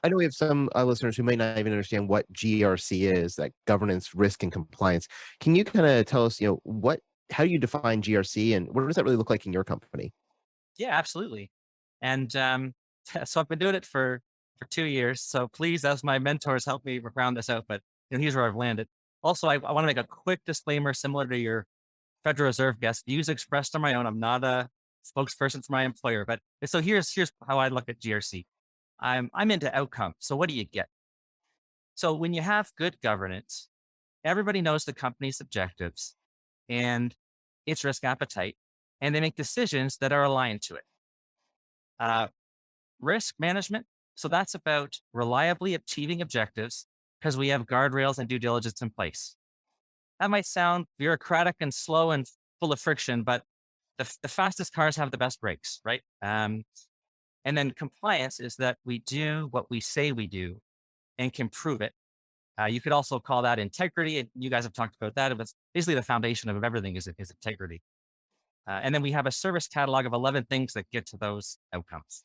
I know we have some listeners who may not even understand what GRC is, like governance, risk, and compliance. Can you kind of tell us, how do you define GRC and what does that really look like in your company? Yeah, absolutely. And so I've been doing it for 2 years. So please, as my mentors, help me round this out. But here's where I've landed. Also, I want to make a quick disclaimer, similar to your Federal Reserve guest. Views expressed on my own. I'm not a spokesperson for my employer. But so here's how I look at GRC. I'm into outcome. So what do you get? So when you have good governance, everybody knows the company's objectives and its risk appetite, and they make decisions that are aligned to it. Uh, Risk management. So that's about reliably achieving objectives because we have guardrails and due diligence in place. That might sound bureaucratic and slow and full of friction, but the fastest cars have the best brakes, right? And then compliance is that we do what we say we do and can prove it. You could also call that integrity. And you guys have talked about that. It was basically the foundation of everything is integrity. And then we have a service catalog of 11 things that get to those outcomes.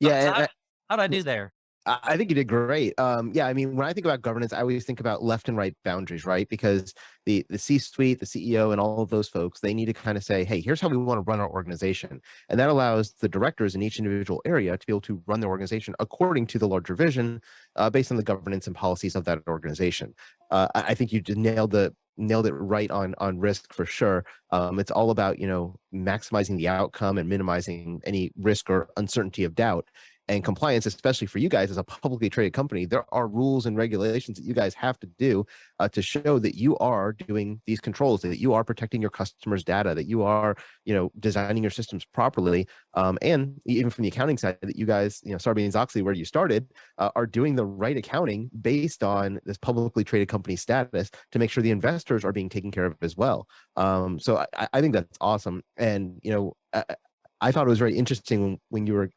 So Yeah, how do I and do there? I think you did great. Yeah, I mean, when I think about governance, I always think about left and right boundaries, right? Because the C-suite, the CEO, and all of those folks, they need to kind of say, "Hey, here's how we want to run our organization," and that allows the directors in each individual area to be able to run their organization according to the larger vision, based on the governance and policies of that organization. I think you just nailed it right on risk for sure. It's all about maximizing the outcome and minimizing any risk or uncertainty of doubt and compliance, especially for you guys as a publicly traded company. There are rules and regulations that you guys have to do to show that you are doing these controls, that you are protecting your customers' data, that you are, designing your systems properly. And even from the accounting side, that you guys, Sarbanes-Oxley, where you started, are doing the right accounting based on this publicly traded company status to make sure the investors are being taken care of as well. So I think that's awesome. And, I thought it was very interesting when you were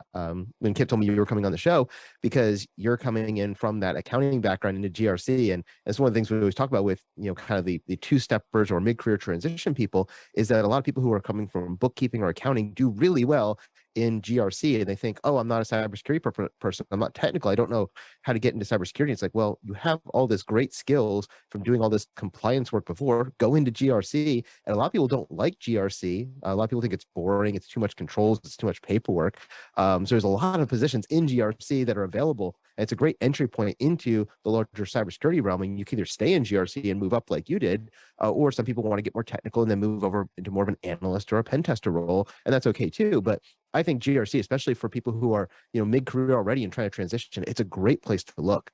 when Kip told me you were coming on the show because you're coming in from that accounting background into GRC, and it's one of the things we always talk about with kind of the two steppers or mid career transition people is that a lot of people who are coming from bookkeeping or accounting do really well in GRC, and they think, oh, I'm not a cybersecurity person, I'm not technical, I don't know how to get into cybersecurity. It's like, well, you have all this great skills from doing all this compliance work before, go into GRC. And a lot of people don't like GRC. A lot of people think it's boring, it's too much controls, it's too much paperwork. So there's a lot of positions in GRC that are available. And it's a great entry point into the larger cybersecurity realm. And you can either stay in GRC and move up like you did, or some people want to get more technical and then move over into more of an analyst or a pen tester role. And that's okay too. But I think GRC, especially for people who are, mid-career already and trying to transition, it's a great place to look.